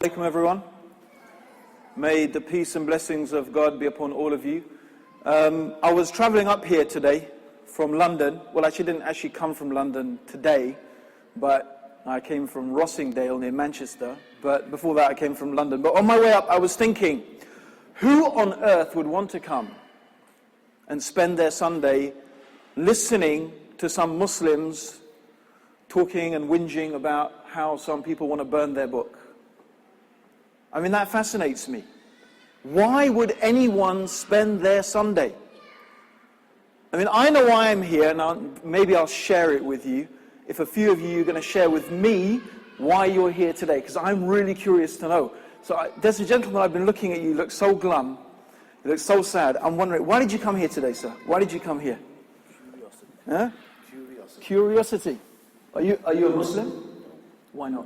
Welcome everyone. May the peace and blessings of God be upon all of you. I was traveling up here today from London. Well, I didn't actually come from London today, but I came from Rossingdale near Manchester. But before that I came from London. But on my way up I was thinking, who on earth would want to come and spend their Sunday listening to some Muslims talking and whinging about how some people want to burn their book? I mean, that fascinates me. Why would anyone spend their Sunday? I mean, I know why I'm here, and maybe I'll share it with you. If a few of you are going to share with me why you're here today, because I'm really curious to know. So there's a gentleman, I've been looking at you, look so glum, you look so sad. I'm wondering, why did you come here today, sir? Why did you come here? Curiosity. Huh? Curiosity. Curiosity. Are you a Muslim? Why not?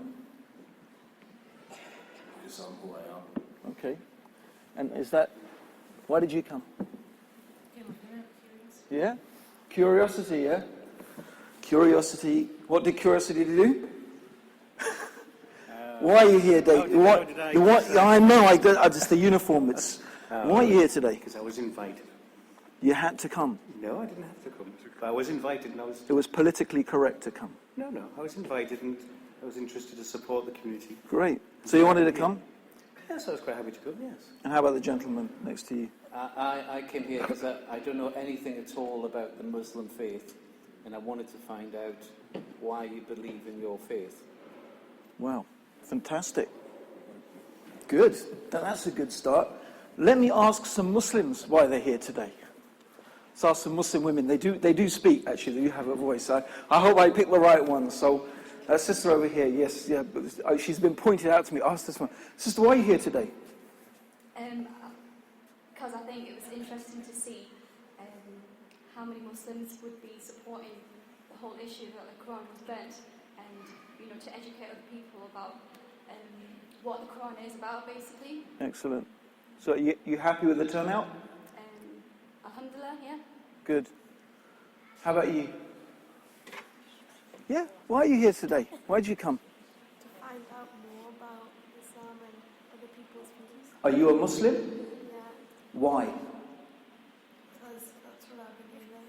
Because I'm who I am. Okay. And is that, why did you come? Yeah? Curiosity, yeah? Curiosity. What did curiosity do? Why are you here, Dave? I know, just the uniform. Why are you here today? Because I was invited. You had to come. No, I didn't have to come. But I was invited and I was... It was politically correct to come. No, I was invited and I was interested to support the community. Great. So you wanted to come? Yes, I was quite happy to come, yes. And how about the gentleman next to you? I came here because I don't know anything at all about the Muslim faith, and I wanted to find out why you believe in your faith. Wow, fantastic. Good. That's a good start. Let me ask some Muslims why they're here today. Let's ask some Muslim women. They do speak, actually. They do have a voice. I hope I picked the right one. So, sister over here, yes, yeah. She's been pointed out to me. Ask this one. Sister, why are you here today? Because I think it was interesting to see how many Muslims would be supporting the whole issue that the Quran was burnt, and to educate other people about what the Quran is about, basically. Excellent. So you happy with the turnout? Alhamdulillah, yeah. Good. How about you? Yeah? Why are you here today? Why did you come? To find out more about Islam and other people's views. Are you a Muslim? Yeah, Why? because that's what I believe in.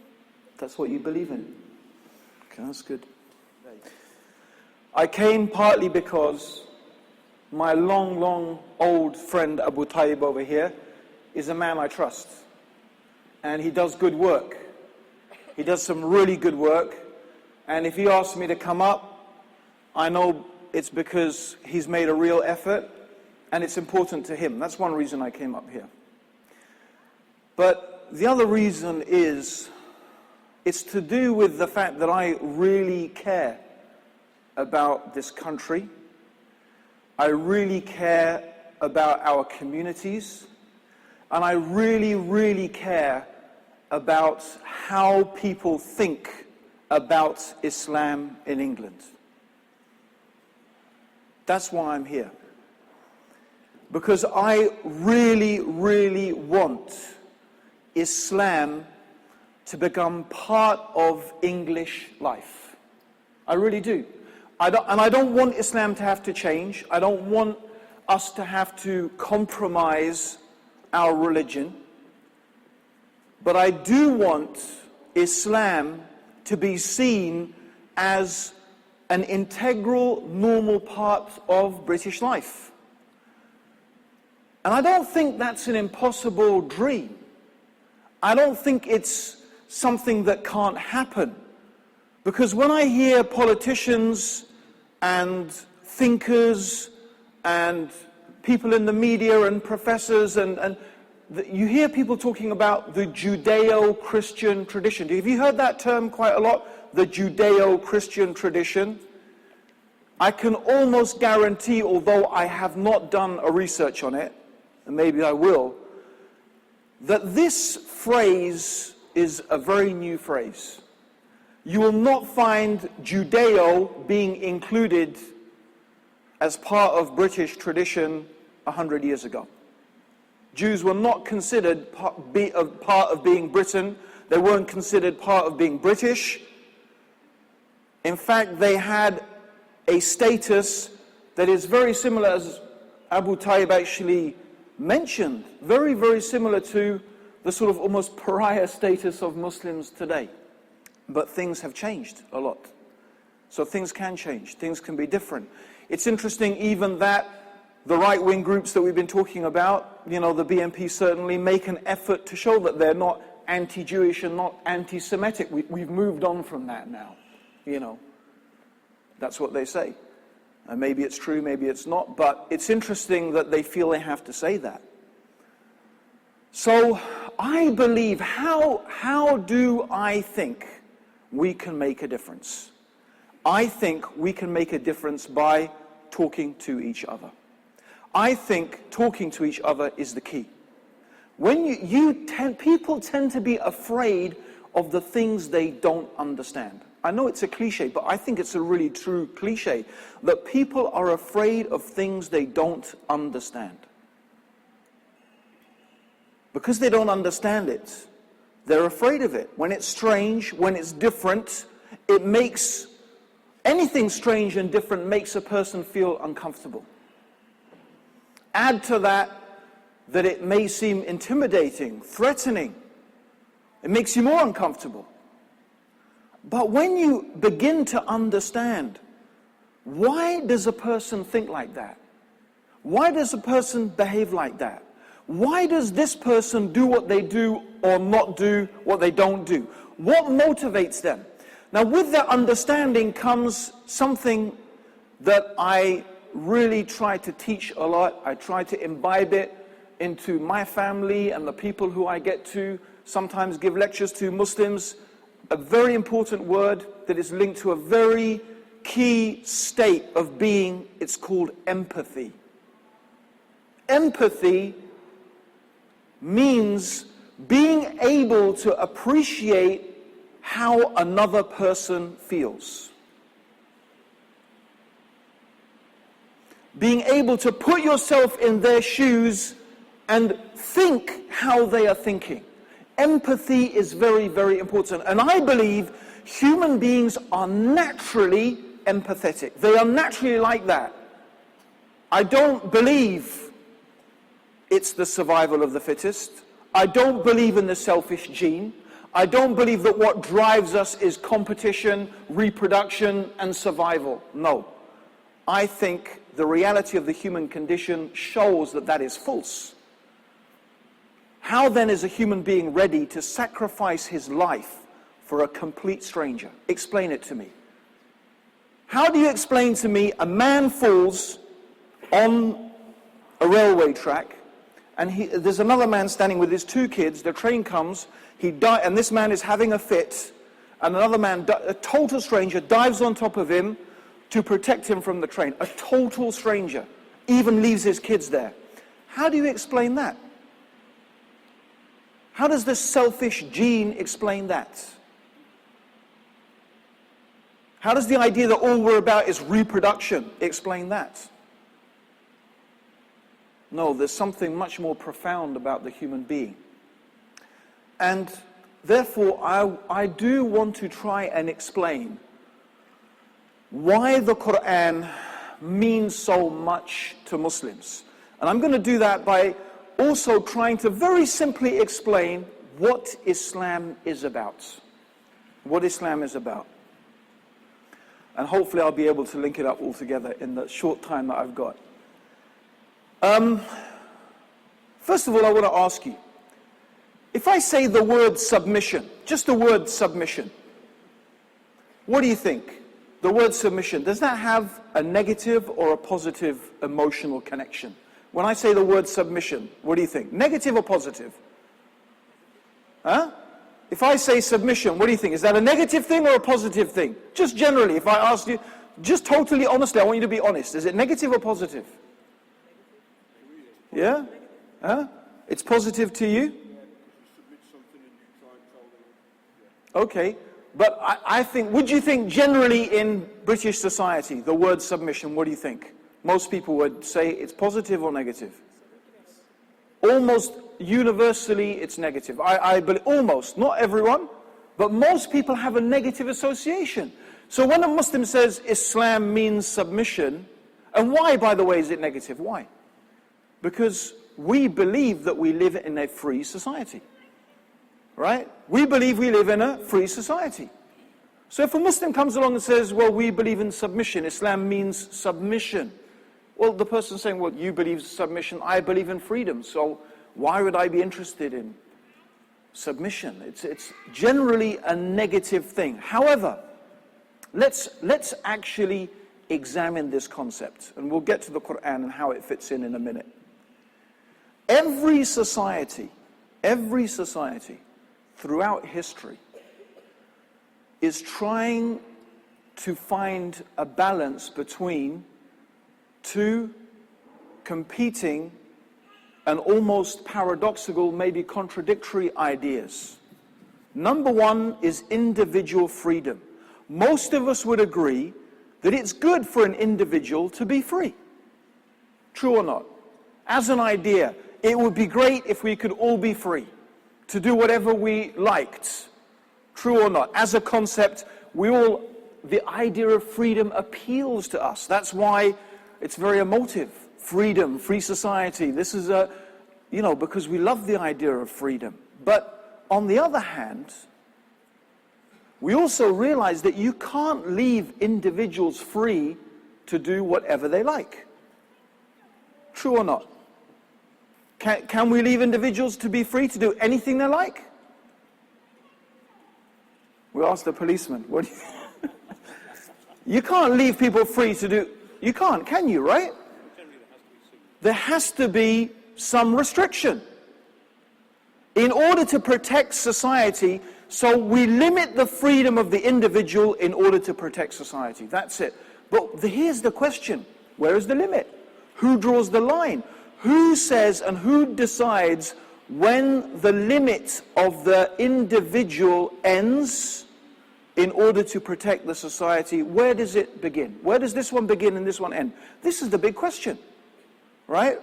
That's what you believe in? Okay, that's good. I came partly because my long old friend Abu Tayyib over here is a man I trust. And he does good work. He does some really good work. And if he asks me to come up, I know it's because he's made a real effort and it's important to him. That's one reason I came up here. But the other reason is, it's to do with the fact that I really care about this country. I really care about our communities. And I really care about how people think about Islam in England. That's why I'm here. Because I really want Islam to become part of English life. I really do. I don't want Islam to have to change. I don't want us to have to compromise our religion. But I do want Islam to be seen as an integral, normal part of British life. And I don't think that's an impossible dream. I don't think it's something that can't happen. Because when I hear politicians and thinkers and people in the media and professors and you hear people talking about the Judeo-Christian tradition. Have you heard that term quite a lot? The Judeo-Christian tradition. I can almost guarantee, although I have not done a research on it, and maybe I will, that this phrase is a very new phrase. You will not find Judeo being included as part of British tradition 100 years ago. Jews were not considered part of being Britain. They weren't considered part of being British. In fact, they had a status that is very similar Abu Tayyib actually mentioned, very, very similar to the sort of almost pariah status of Muslims today. But things have changed a lot. So things can change, things can be different. It's interesting even that the right-wing groups that we've been talking about, you know, the BNP certainly make an effort to show that they're not anti-Jewish and not anti-Semitic. We've moved on from that now, you know. That's what they say. And maybe it's true, maybe it's not, but it's interesting that they feel they have to say that. So I believe, how do I think we can make a difference? I think we can make a difference by talking to each other. I think talking to each other is the key. When people tend to be afraid of the things they don't understand. I know it's a cliche, but I think it's a really true cliche, that people are afraid of things they don't understand. Because they don't understand it, they're afraid of it. When it's strange, when it's different, it makes, anything strange and different makes a person feel uncomfortable. Add to that it may seem intimidating, threatening. It makes you more uncomfortable. But when you begin to understand, why does a person think like that? Why does a person behave like that? Why does this person do what they do or not do what they don't do? What motivates them? Now, with that understanding comes something that I really try to teach a lot. I try to imbibe it into my family and the people who I get to sometimes give lectures to, Muslims. A very important word that is linked to a very key state of being. It's called empathy. Empathy means being able to appreciate how another person feels. Being able to put yourself in their shoes and think how they are thinking. Empathy is very, very important. And I believe human beings are naturally empathetic. They are naturally like that. I don't believe it's the survival of the fittest. I don't believe in the selfish gene. I don't believe that what drives us is competition, reproduction, and survival. No. I think the reality of the human condition shows that that is false. How then is a human being ready to sacrifice his life for a complete stranger? Explain it to me. How do you explain to me a man falls on a railway track and there's another man standing with his two kids, the train comes, and this man is having a fit, and another man, a total stranger, dives on top of him to protect him from the train. A total stranger, even leaves his kids there. How do you explain that? How does the selfish gene explain that? How does the idea that all we're about is reproduction explain that? No, there's something much more profound about the human being. And therefore, I do want to try and explain why the Qur'an means so much to Muslims. And I'm going to do that by also trying to very simply explain what Islam is about. What Islam is about. And hopefully I'll be able to link it up all together in the short time that I've got. First of all, I want to ask you, if I say the word submission, just the word submission, what do you think? The word submission, does that have a negative or a positive emotional connection? When I say the word submission, what do you think? Negative or positive? Huh? If I say submission, what do you think? Is that a negative thing or a positive thing? Just generally, if I ask you, just totally honestly, I want you to be honest. Is it negative or positive? Yeah? Huh? It's positive to you? Okay. But I think, would you think generally in British society, the word submission, what do you think? Most people would say it's positive or negative. Almost universally, it's negative. I believe, almost, not everyone, but most people have a negative association. So when a Muslim says Islam means submission, and why, by the way, is it negative? Why? Because we believe that we live in a free society. Right? We believe we live in a free society. So if a Muslim comes along and says, well, we believe in submission, Islam means submission. Well, the person's saying, well, you believe submission, I believe in freedom, so why would I be interested in submission? It's generally a negative thing. However, let's actually examine this concept, and we'll get to the Qur'an and how it fits in a minute. Every society throughout history is trying to find a balance between two competing and almost paradoxical, maybe contradictory ideas. Number one is individual freedom. Most of us would agree that it's good for an individual to be free. True or not? As an idea, it would be great if we could all be free to do whatever we liked. True or not? As a concept, the idea of freedom appeals to us. That's why it's very emotive. Freedom, free society. This is because we love the idea of freedom. But on the other hand, we also realize that you can't leave individuals free to do whatever they like. True or not? Can we leave individuals to be free to do anything they like? We asked the policeman, what do you... You can't leave people free to do... You can't, can you, right? There has to be some restriction. In order to protect society, so we limit the freedom of the individual in order to protect society. That's it. But here's the question. Where is the limit? Who draws the line? Who says and who decides when the limit of the individual ends in order to protect the society? Where does it begin? Where does this one begin and this one end? This is the big question, right?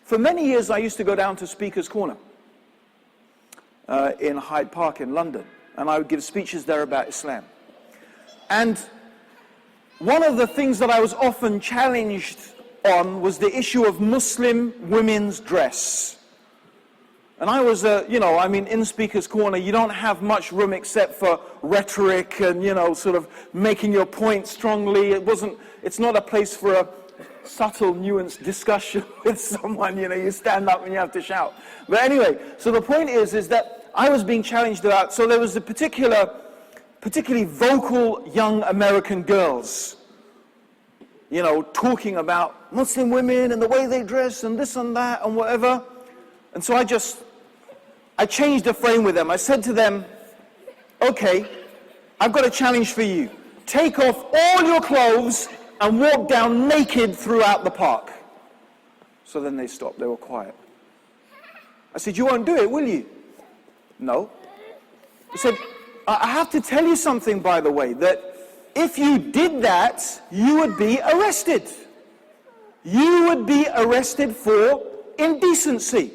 For many years I used to go down to Speaker's Corner in Hyde Park in London, and I would give speeches there about Islam. And one of the things that I was often challenged on was the issue of Muslim women's dress. And I was, in Speaker's Corner, you don't have much room except for rhetoric and, sort of making your point strongly. It's not a place for a subtle, nuanced discussion with someone, you stand up and you have to shout. But anyway, so the point is that I was being challenged about, so there was a particularly vocal young American girls, talking about Muslim women and the way they dress and this and that and whatever. And so I changed the frame with them. I said to them, okay, I've got a challenge for you. Take off all your clothes and walk down naked throughout the park. So then they stopped. They were quiet. I said, you won't do it, will you? No. I said, I have to tell you something, by the way, that if you did that, you would be arrested. You would be arrested for indecency.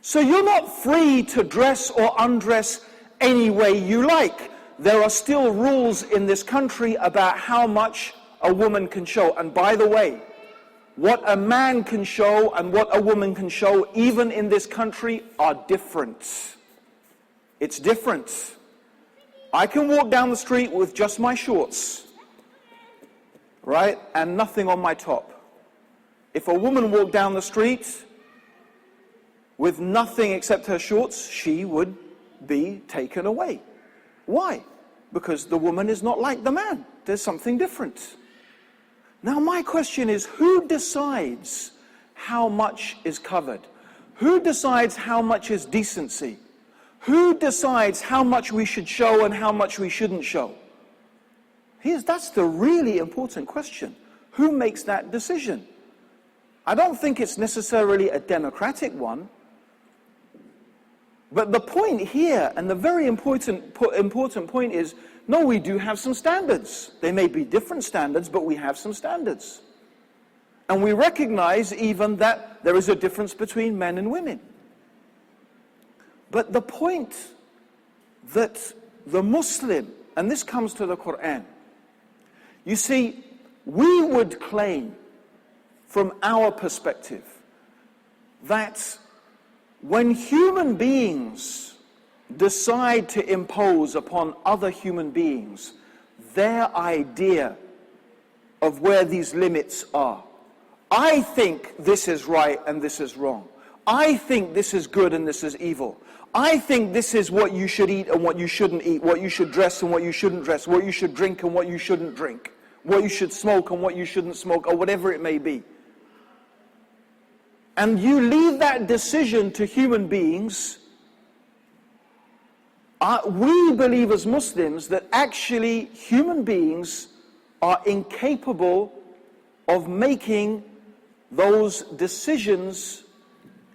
So you're not free to dress or undress any way you like. There are still rules in this country about how much a woman can show. And by the way, what a man can show and what a woman can show, even in this country, are different. It's different. I can walk down the street with just my shorts, right, and nothing on my top. If a woman walked down the street with nothing except her shorts, she would be taken away. Why? Because the woman is not like the man. There's something different. Now my question is, who decides how much is covered? Who decides how much is decency? Who decides how much we should show and how much we shouldn't show? That's the really important question. Who makes that decision? I don't think it's necessarily a democratic one. But the point here, and the very important point is, no, we do have some standards. They may be different standards, but we have some standards. And we recognize even that there is a difference between men and women. But the point that the Muslim, and this comes to the Qur'an, you see, we would claim from our perspective that when human beings decide to impose upon other human beings their idea of where these limits are, I think this is right and this is wrong. I think this is good and this is evil. I think this is what you should eat and what you shouldn't eat, what you should dress and what you shouldn't dress, what you should drink and what you shouldn't drink, what you should smoke and what you shouldn't smoke, or whatever it may be. And you leave that decision to human beings. We believe as Muslims that actually human beings are incapable of making those decisions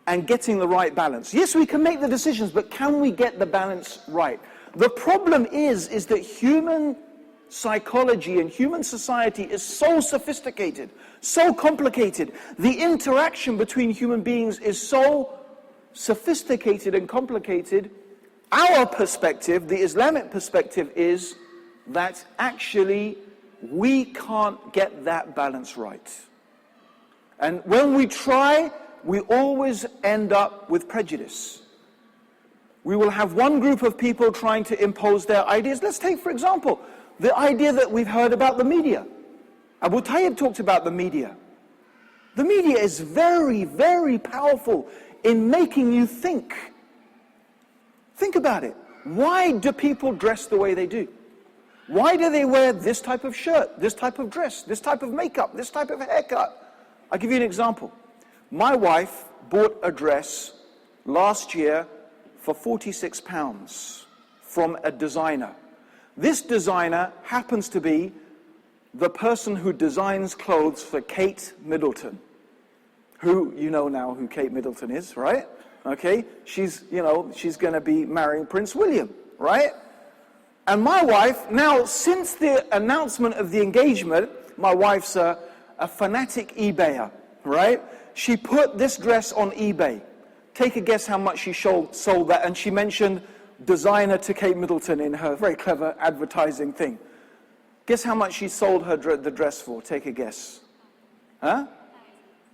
and getting the right balance. Yes, we can make the decisions, but can we get the balance right? The problem is that human psychology and human society is so sophisticated, so complicated. The interaction between human beings is so sophisticated and complicated. Our perspective, the Islamic perspective, is that actually we can't get that balance right. And when we try, we always end up with prejudice. We will have one group of people trying to impose their ideas. Let's take, for example, the idea that we've heard about the media. Abu Tayyib talked about the media. The media is very, very powerful in making you think. Think about it. Why do people dress the way they do? Why do they wear this type of shirt, this type of dress, this type of makeup, this type of haircut? I'll give you an example. My wife bought a dress last year for £46 from a designer. This designer happens to be the person who designs clothes for Kate Middleton, who, you know now who Kate Middleton is, right? Okay, she's going to be marrying Prince William, right? And my wife, now since the announcement of the engagement, my wife's a fanatic eBayer, right? She put this dress on eBay. Take a guess how much she sold that, and she mentioned designer to Kate Middleton in her very clever advertising thing. Guess how much she sold the dress for? Take a guess. Huh?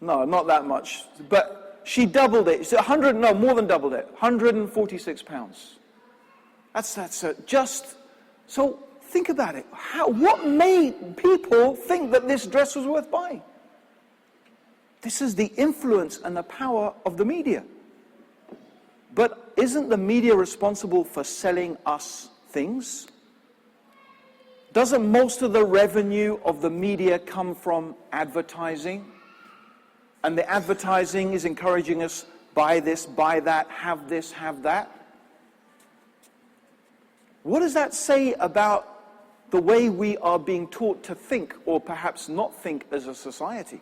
No, not that much. But she doubled it. It's more than doubled it. £146. That's just. So think about it. What made people think that this dress was worth buying? This is the influence and the power of the media. But isn't the media responsible for selling us things? Doesn't most of the revenue of the media come from advertising? And the advertising is encouraging us, buy this, buy that, have this, have that. What does that say about the way we are being taught to think, or perhaps not think as a society?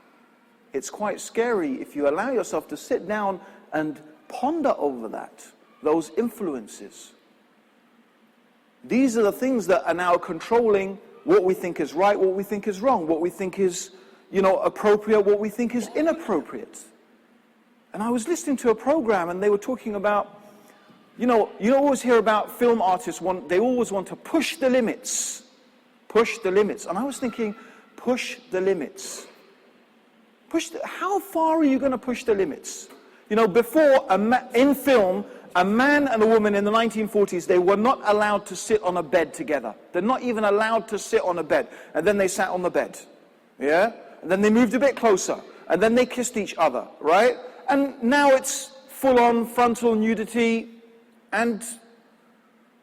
It's quite scary if you allow yourself to sit down and ponder over that, those influences. These are the things that are now controlling what we think is right, what we think is wrong, what we think is, appropriate, what we think is inappropriate. And I was listening to a program and they were talking about, you always hear about film artists, they always want to push the limits. Push the limits. And I was thinking, push the limits. How far are you going to push the limits? Before, in film, a man and a woman in the 1940s, they were not allowed to sit on a bed together. They're not even allowed to sit on a bed. And then they sat on the bed. Yeah? And then they moved a bit closer. And then they kissed each other, right? And now it's full-on frontal nudity. And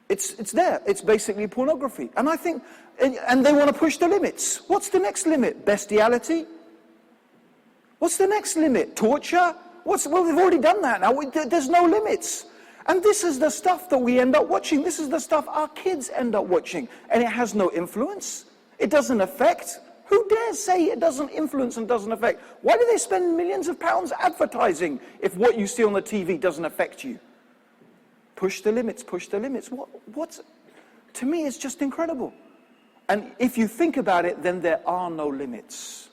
it's there. It's basically pornography. And I think, and they want to push the limits. What's the next limit? Bestiality? What's the next limit? Torture? Well, they've already done that now. There's no limits. And this is the stuff that we end up watching. This is the stuff our kids end up watching. And it has no influence. It doesn't affect. Who dares say it doesn't influence and doesn't affect? Why do they spend millions of pounds advertising if what you see on the TV doesn't affect you? Push the limits, push the limits. To me, it's just incredible. And if you think about it, then there are no limits.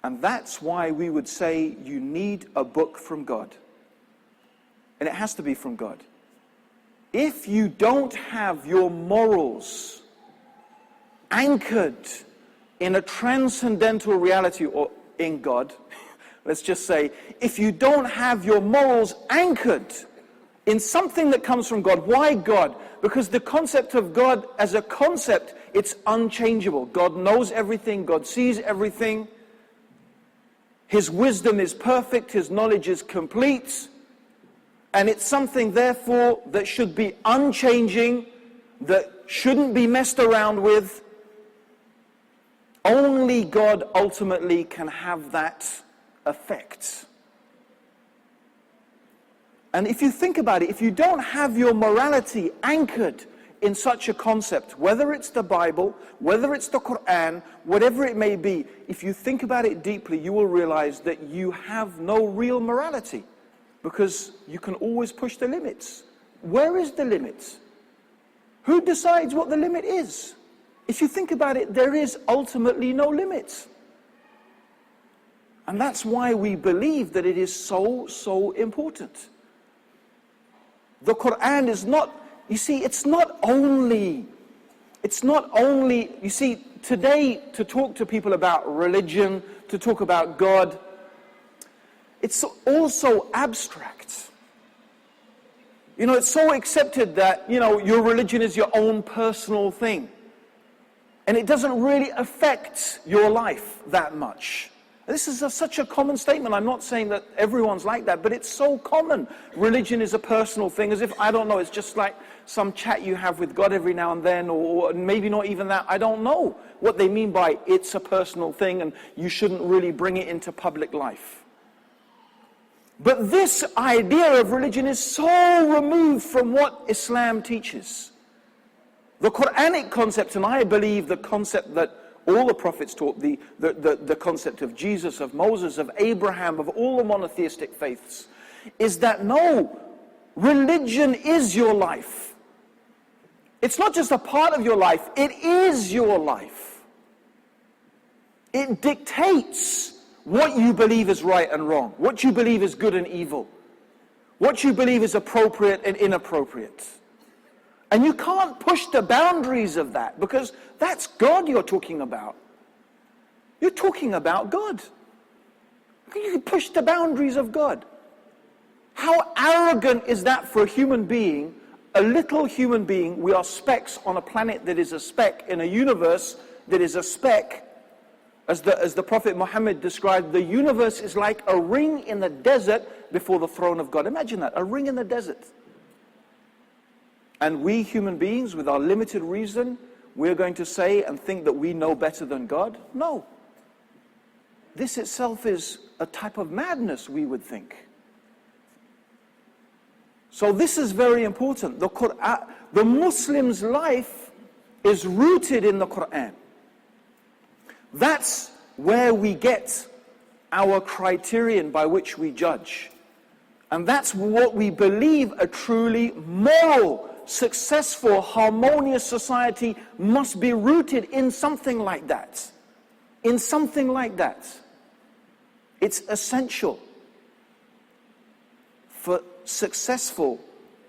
And that's why we would say you need a book from God. And it has to be from God. If you don't have your morals anchored in a transcendental reality or in God, let's just say, if you don't have your morals anchored in something that comes from God. Why God? Because the concept of God as a concept, it's unchangeable. God knows everything. God sees everything. His wisdom is perfect. His knowledge is complete. And it's something, therefore, that should be unchanging, that shouldn't be messed around with. Only God ultimately can have that effect. And if you think about it, if you don't have your morality anchored in such a concept, whether it's the Bible, whether it's the Qur'an, whatever it may be, if you think about it deeply, you will realize that you have no real morality, because you can always push the limits. Where is the limit? Who decides what the limit is? If you think about it, there is ultimately no limit. And that's why we believe that it is so important. The Qur'an is not, you see, it's not only, you see, today to talk to people about religion, to talk about God, it's also abstract. You know, it's so accepted that, you know, your religion is your own personal thing. And it doesn't really affect your life that much. This is such a common statement. I'm not saying that everyone's like that, but it's so common. Religion is a personal thing, as if, I don't know, it's just like some chat you have with God every now and then, or maybe not even that. I don't know what they mean by it's a personal thing and you shouldn't really bring it into public life. But this idea of religion is so removed from what Islam teaches. The Quranic concept, and I believe the concept that all the prophets taught, the concept of Jesus, of Moses, of Abraham, of all the monotheistic faiths, is that no, religion is your life. It's not just a part of your life, it is your life. It dictates what you believe is right and wrong, what you believe is good and evil, what you believe is appropriate and inappropriate. And you can't push the boundaries of that, because that's God you're talking about. You're talking about God. You can push the boundaries of God. How arrogant is that for a human being, a little human being? We are specks on a planet that is a speck, in a universe that is a speck. As the Prophet Muhammad described, the universe is like a ring in the desert before the throne of God. Imagine that, a ring in the desert. And we human beings, with our limited reason, we're going to say and think that we know better than God? No. This itself is a type of madness, we would think. So this is very important. The Qur'an, the Muslim's life is rooted in the Qur'an. That's where we get our criterion by which we judge. And that's what we believe a truly moral, successful, harmonious society must be rooted in something like that. In something like that. It's essential for successful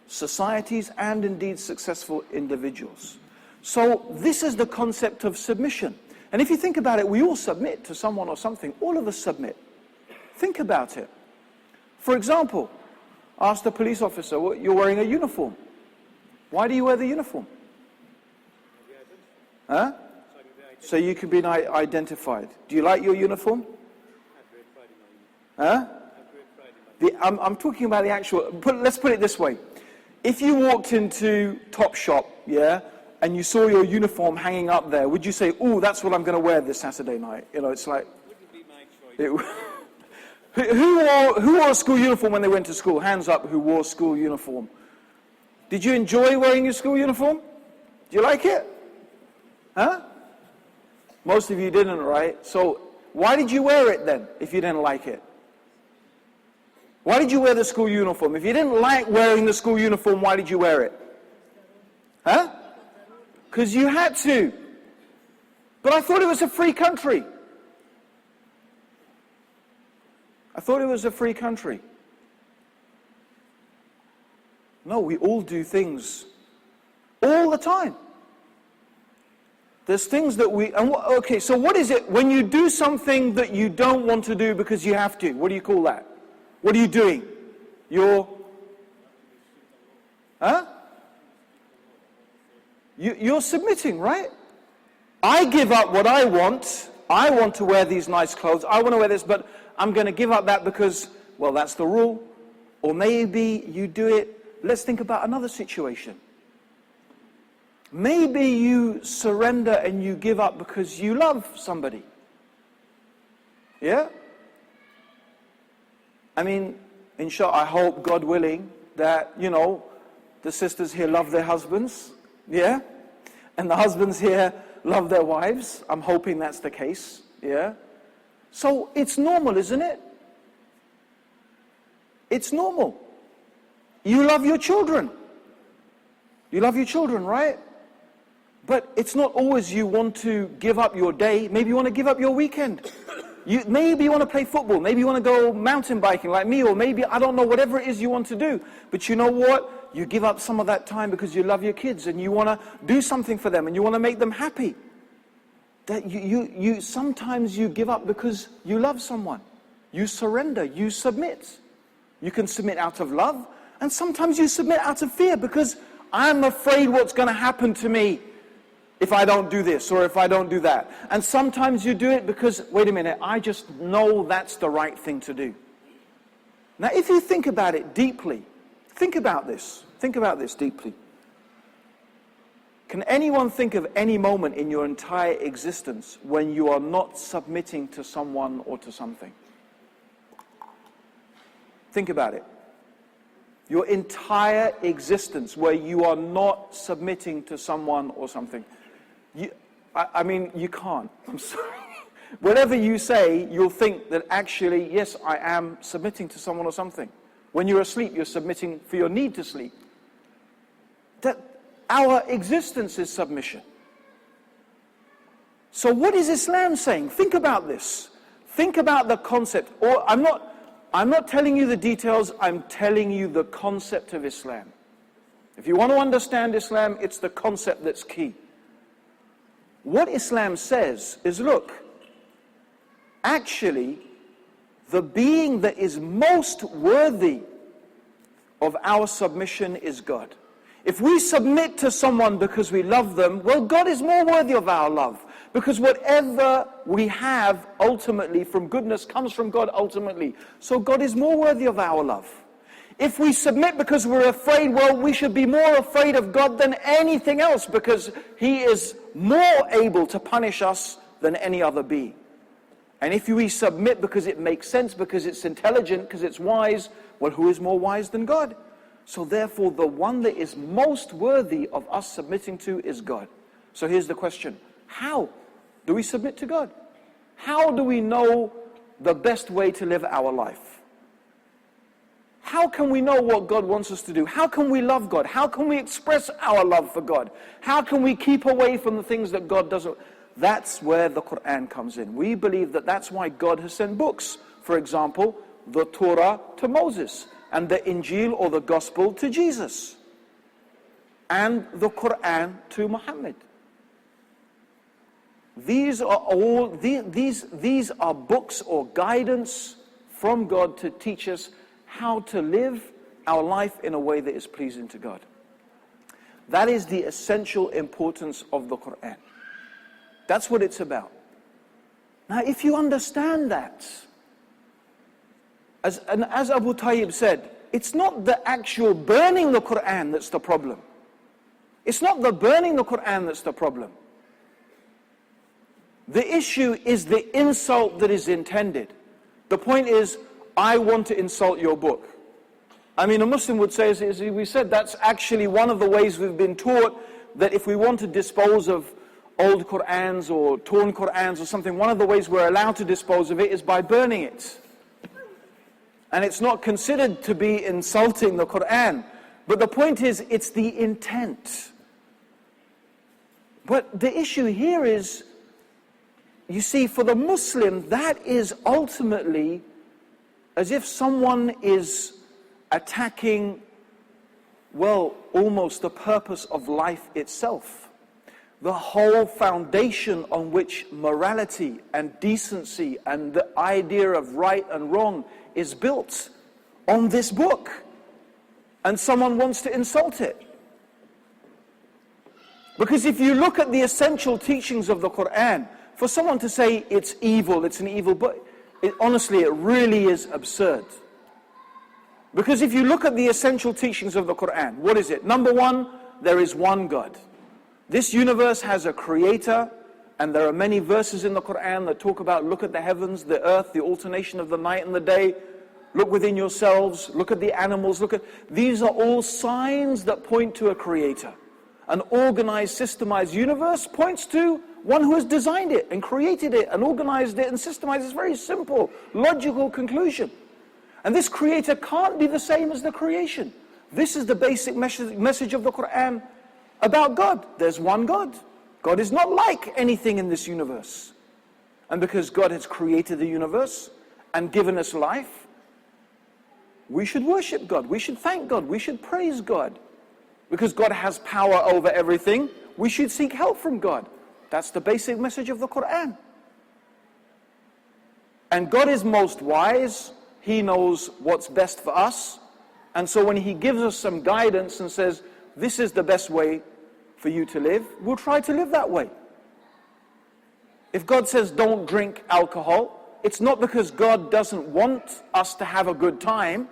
societies and indeed successful individuals. So this is the concept of submission. And if you think about it, we all submit to someone or something. All of us submit. Think about it. For example, ask the police officer, well, you're wearing a uniform. Why do you wear the uniform? Huh? So you can be identified. Do you like your uniform? Huh? I'm talking about the actual, let's put it this way. If you walked into Topshop, yeah, and you saw your uniform hanging up there, would you say, "Oh, that's what I'm going to wear this Saturday night"? You know, it's like, wouldn't be my choice. Who wore a school uniform when they went to school? Hands up, who wore a school uniform? Did you enjoy wearing your school uniform? Do you like it? Huh? Most of you didn't, right? So why did you wear it then, if you didn't like it? Why did you wear the school uniform? If you didn't like wearing the school uniform, why did you wear it? Huh? Because you had to. But I thought it was a free country. I thought it was a free country. No, we all do things all the time There's things that okay, so what is it when you do something that you don't want to do because you have to? What do you call that? What are you doing? You're submitting, right? I give up what I want. I want to wear these nice clothes. I want to wear this, but I'm going to give up that because, well, that's the rule. Or maybe you do it. Let's think about another situation. Maybe you surrender and you give up because you love somebody. Yeah? I mean, inshallah, I hope, God willing, that, the sisters here love their husbands. Yeah? And the husbands here love their wives. I'm hoping that's the case. Yeah? So it's normal, isn't it? It's normal. You love your children. You love your children, right? But it's not always you want to give up your day. Maybe you want to give up your weekend. Maybe you want to play football. Maybe you want to go mountain biking like me. Or maybe, I don't know, whatever it is you want to do. But you know what? You give up some of that time because you love your kids. And you want to do something for them. And you want to make them happy. That you sometimes you give up because you love someone. You surrender. You submit. You can submit out of love. And sometimes you submit out of fear because I'm afraid what's going to happen to me if I don't do this or if I don't do that. And sometimes you do it because, wait a minute, I just know that's the right thing to do. Now, if you think about it deeply, think about this deeply. Can anyone think of any moment in your entire existence when you are not submitting to someone or to something? Think about it. Your entire existence where you are not submitting to someone or something. I mean, you can't. I'm sorry. Whatever you say, you'll think that actually, yes, I am submitting to someone or something. When you're asleep, you're submitting for your need to sleep. That our existence is submission. So what is Islam saying? Think about this. Think about the concept. Or I'm not telling you the details, I'm telling you the concept of Islam. If you want to understand Islam, it's the concept that's key. What Islam says is, look, actually, the being that is most worthy of our submission is God. If we submit to someone because we love them, well, God is more worthy of our love. Because whatever we have ultimately from goodness comes from God ultimately. So God is more worthy of our love. If we submit because we're afraid, well, we should be more afraid of God than anything else because He is more able to punish us than any other being. And if we submit because it makes sense, because it's intelligent, because it's wise, well, who is more wise than God? So therefore, the one that is most worthy of us submitting to is God. So here's the question. How do we submit to God? How do we know the best way to live our life? How can we know what God wants us to do? How can we love God? How can we express our love for God? How can we keep away from the things that God doesn't? That's where the Qur'an comes in. We believe that that's why God has sent books. For example, the Torah to Moses, and the Injil or the Gospel to Jesus, and the Qur'an to Muhammad. These are all these are books or guidance from God to teach us how to live our life in a way that is pleasing to God. That is the essential importance of the Qur'an. That's what it's about. Now, if you understand that, as Abu Tayyib said, it's not the actual burning the Qur'an that's the problem. It's not the burning the Qur'an that's the problem. The issue is the insult that is intended. The point is, I want to insult your book. I mean, a Muslim would say, as we said, that's actually one of the ways we've been taught that if we want to dispose of old Qur'ans or torn Qur'ans or something, one of the ways we're allowed to dispose of it is by burning it. And it's not considered to be insulting the Qur'an. But the point is, it's the intent. But the issue here is, you see, for the Muslim, that is ultimately as if someone is attacking, well, almost the purpose of life itself. the whole foundation on which morality and decency and the idea of right and wrong is built on this book. And someone wants to insult it. Because if you look at the essential teachings of the Qur'an, for someone to say it's evil, it's an evil book, honestly, it really is absurd. Because if you look at the essential teachings of the Qur'an, what is it? Number one, there is one God. This universe has a creator, and there are many verses in the Qur'an that talk about look at the heavens, the earth, the alternation of the night and the day. Look within yourselves, look at the animals, these are all signs that point to a creator. An organized, systemized universe points to one who has designed it and created it and organized it and systemized it. It's very simple, logical conclusion. And this creator can't be the same as the creation. This is the basic message of the Qur'an about God. There's one God. God is not like anything in this universe. And because God has created the universe and given us life, we should worship God. We should thank God. We should praise God. Because God has power over everything, we should seek help from God. That's the basic message of the Qur'an. And God is most wise. He knows what's best for us. And so when He gives us some guidance and says, this is the best way for you to live, we'll try to live that way. If God says don't drink alcohol, it's not because God doesn't want us to have a good time.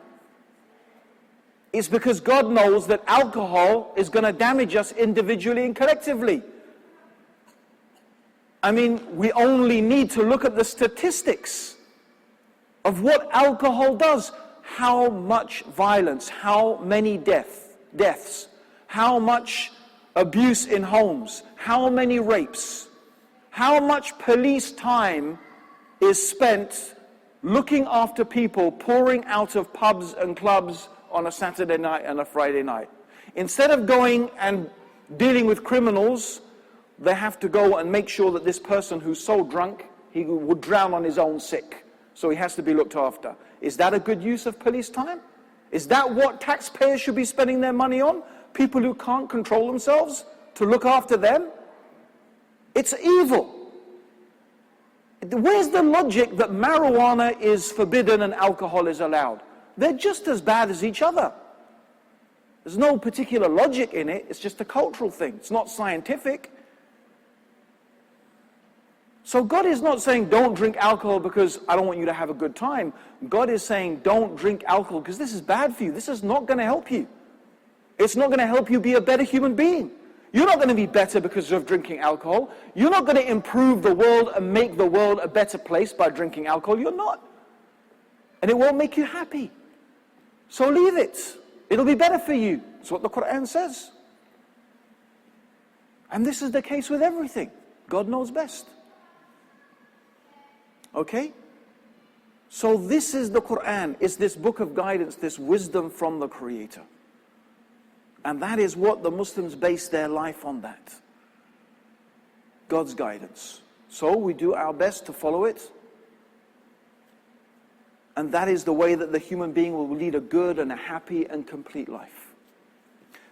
It's because God knows that alcohol is going to damage us individually and collectively. I mean, we only need to look at the statistics of what alcohol does. How much violence, how many deaths, how much abuse in homes, how many rapes, how much police time is spent looking after people pouring out of pubs and clubs on a Saturday night and a Friday night. Instead of going and dealing with criminals, they have to go and make sure that this person who's so drunk, he would drown on his own sick. So he has to be looked after. Is that a good use of police time? Is that what taxpayers should be spending their money on? People who can't control themselves, to look after them? It's evil. Where's the logic that marijuana is forbidden and alcohol is allowed? They're just as bad as each other. There's no particular logic in it. It's just a cultural thing. It's not scientific. So God is not saying don't drink alcohol because I don't want you to have a good time. God is saying don't drink alcohol because this is bad for you. This is not going to help you. It's not going to help you be a better human being. You're not going to be better because of drinking alcohol. You're not going to improve the world and make the world a better place by drinking alcohol. You're not. And it won't make you happy. So leave it. It'll be better for you. That's what the Qur'an says. And this is the case with everything. God knows best. Okay? So this is the Qur'an. It's this book of guidance, this wisdom from the Creator. And that is what the Muslims base their life on, that. God's guidance. So we do our best to follow it. And that is the way that the human being will lead a good and a happy and complete life.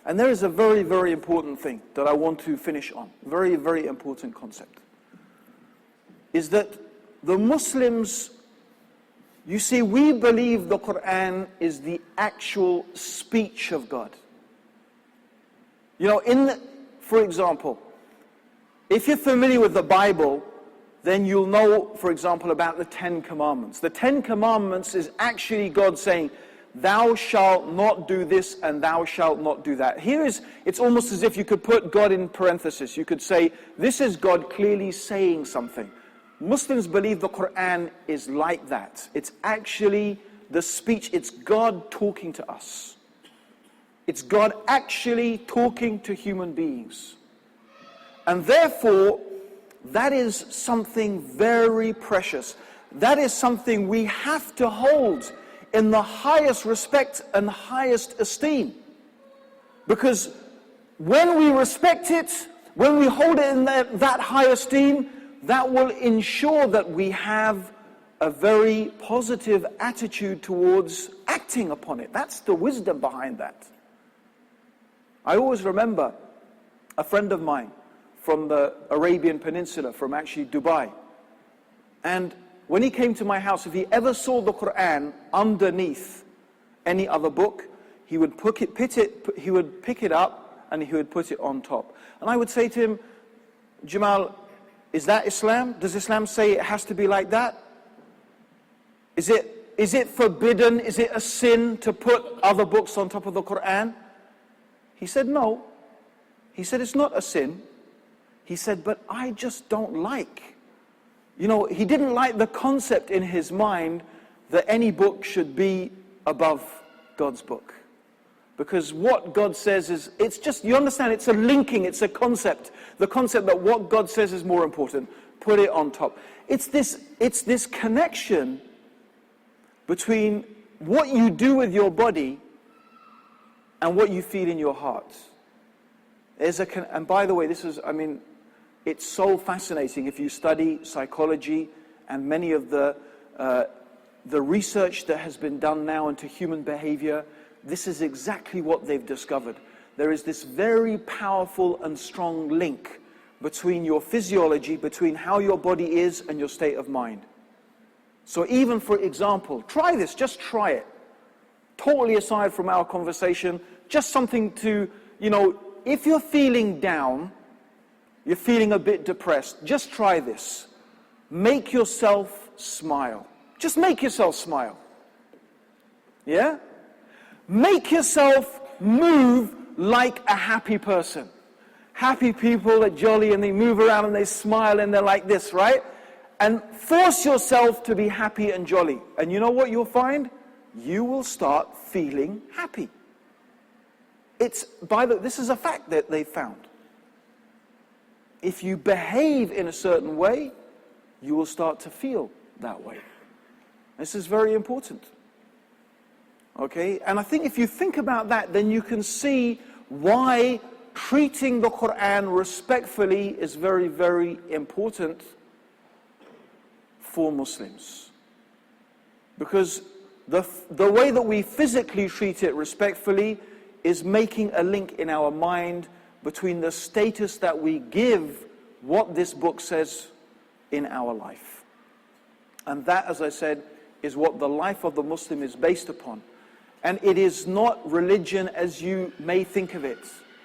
And there is a very, very important thing that I want to finish on. Very, very important concept. Is that the Muslims, you see, we believe the Qur'an is the actual speech of God. You know, for example, if you're familiar with the Bible, then you'll know, for example, about the 10 Commandments. The 10 Commandments is actually God saying, thou shalt not do this and thou shalt not do that. It's almost as if you could put God in parenthesis. You could say, this is God clearly saying something. Muslims believe the Qur'an is like that. It's actually the speech, it's God talking to us. It's God actually talking to human beings. And therefore, that is something very precious. That is something we have to hold in the highest respect and highest esteem. Because when we respect it, when we hold it in that high esteem, that will ensure that we have a very positive attitude towards acting upon it. That's the wisdom behind that. I always remember a friend of mine, from the Arabian Peninsula, from actually Dubai. And when he came to my house, if he ever saw the Qur'an underneath any other book, he would pick it up and he would put it on top. And I would say to him, Jamal, is that Islam? Does Islam say it has to be like that? Is it forbidden? Is it a sin to put other books on top of the Qur'an? He said, no. He said, it's not a sin. He said, but I just don't like. He didn't like the concept in his mind that any book should be above God's book. Because what God says is, it's just, you understand, it's a linking, it's a concept. The concept that what God says is more important. Put it on top. It's this connection between what you do with your body and what you feel in your heart. And by the way, it's so fascinating if you study psychology and many of the research that has been done now into human behavior. This is exactly what they've discovered. There is this very powerful and strong link between your physiology, between how your body is and your state of mind. So even, for example, try this, just try it. Totally aside from our conversation, just something to, if you're feeling down, you're feeling a bit depressed, just try this. Make yourself smile. Just make yourself smile. Yeah? Make yourself move like a happy person. Happy people are jolly and they move around and they smile and they're like this, right? And force yourself to be happy and jolly. And you know what you'll find? You will start feeling happy. This is a fact that they found. If you behave in a certain way, you will start to feel that way. This is very important. Okay? And I think if you think about that, then you can see why treating the Qur'an respectfully is very, very important for Muslims. Because the way that we physically treat it respectfully is making a link in our mind between the status that we give what this book says in our life. And that, as I said, is what the life of the Muslim is based upon. And it is not religion as you may think of it.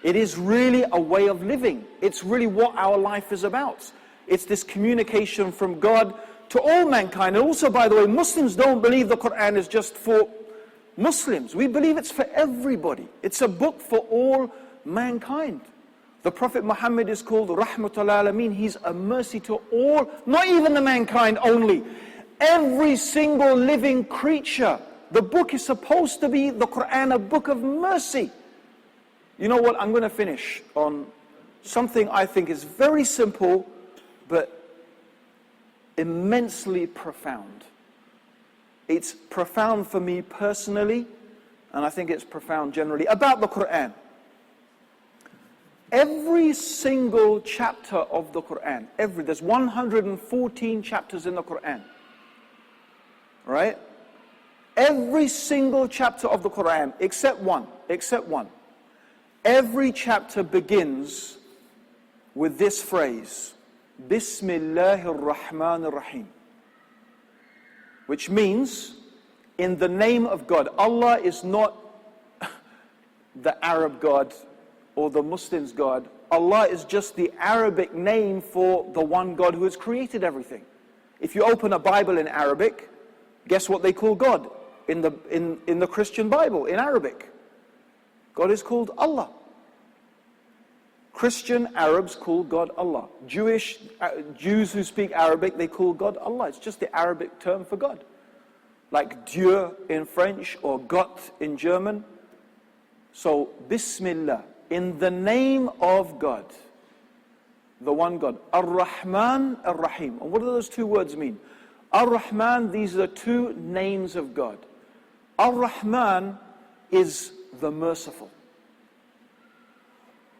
It is really a way of living. It's really what our life is about. It's this communication from God to all mankind. And also, by the way, Muslims don't believe the Qur'an is just for Muslims. We believe it's for everybody. It's a book for all mankind. The Prophet Muhammad is called Rahmatul Alameen. He's a mercy to all, not even the mankind only. Every single living creature. The book is supposed to be, the Qur'an, a book of mercy. You know what? I'm going to finish on something I think is very simple, but immensely profound. It's profound for me personally, and I think it's profound generally, about the Qur'an. Every single chapter of the Qur'an, there's 114 chapters in the Qur'an, right? Every single chapter of the Qur'an, except one, every chapter begins with this phrase, Bismillahir Rahmanir Rahim, which means, in the name of God. Allah is not the Arab God or the Muslims' God. Allah is just the Arabic name for the one God who has created everything. If you open a Bible in Arabic, guess what they call God? In the Christian Bible, in Arabic, God is called Allah. Christian Arabs call God Allah. Jews who speak Arabic, they call God Allah. It's just the Arabic term for God. Like Dieu in French or Gott in German. So, Bismillah, in the name of God, the one God. Ar-Rahman, Ar-Rahim. And what do those two words mean? Ar-Rahman, these are two names of God. Ar-Rahman is the merciful.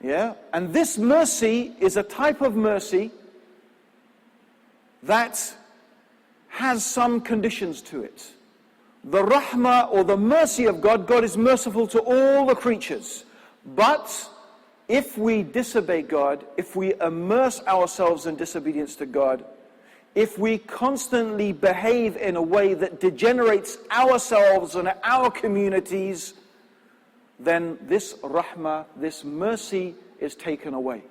Yeah? And this mercy is a type of mercy that has some conditions to it. The rahmah or the mercy of God, God is merciful to all the creatures. But if we disobey God, if we immerse ourselves in disobedience to God, if we constantly behave in a way that degenerates ourselves and our communities, then this rahmah, this mercy is taken away.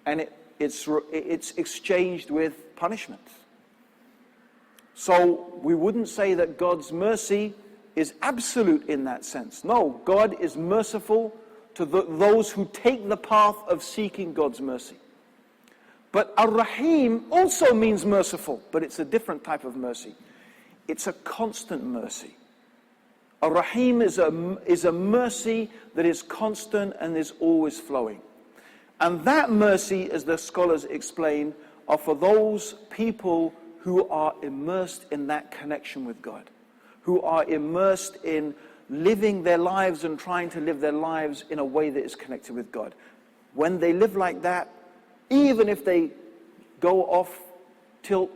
And it's exchanged with punishment. So we wouldn't say that God's mercy is absolute in that sense. No, God is merciful to those who take the path of seeking God's mercy. But Ar-Rahim also means merciful, but it's a different type of mercy. It's a constant mercy. Ar-Rahim is a mercy that is constant and is always flowing. And that mercy, as the scholars explain, are for those people who are immersed in that connection with God, who are immersed in living their lives and trying to live their lives in a way that is connected with God. When they live like that, even if they go off tilt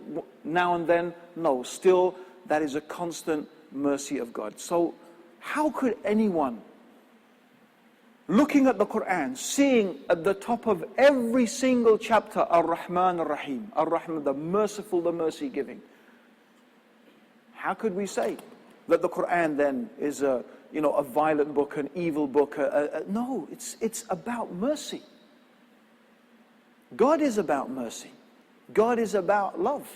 now and then, no, still that is a constant mercy of God. So how could anyone, looking at the Qur'an, seeing at the top of every single chapter, Ar-Rahman Ar-Rahim, Ar-Rahman, the merciful, the mercy giving, how could we say that the Qur'an then is a violent book, an evil book? No, it's about mercy. God is about mercy. God is about love.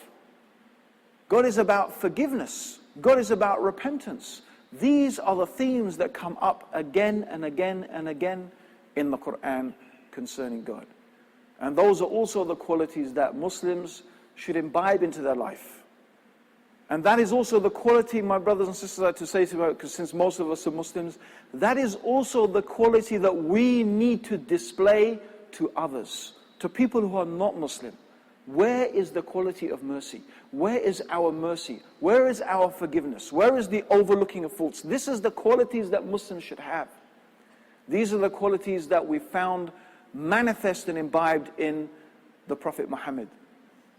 God is about forgiveness. God is about repentance. These are the themes that come up again and again and again in the Qur'an concerning God. And those are also the qualities that Muslims should imbibe into their life. And that is also the quality, my brothers and sisters, I have to say to you, because since most of us are Muslims, that is also the quality that we need to display to others, to people who are not Muslim. Where is the quality of mercy? Where is our mercy? Where is our forgiveness? Where is the overlooking of faults? This is the qualities that Muslims should have. These are the qualities that we found manifest and imbibed in the Prophet Muhammad.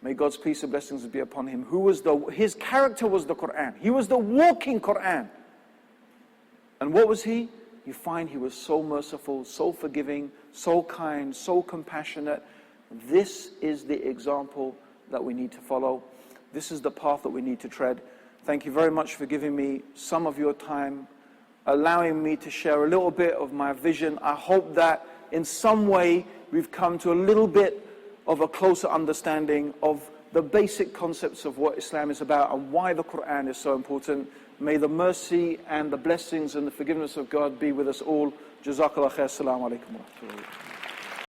May God's peace and blessings be upon him. His character was the Qur'an. He was the walking Qur'an. And what was he? You find he was so merciful, so forgiving, so kind, so compassionate. This is the example that we need to follow. This is the path that we need to tread. Thank you very much for giving me some of your time, allowing me to share a little bit of my vision. I hope that in some way we've come to a little bit of a closer understanding of the basic concepts of what Islam is about and why the Qur'an is so important. May the mercy and the blessings and the forgiveness of God be with us all. Jazakallah khair. Assalamu alaikum wa rahmatullah.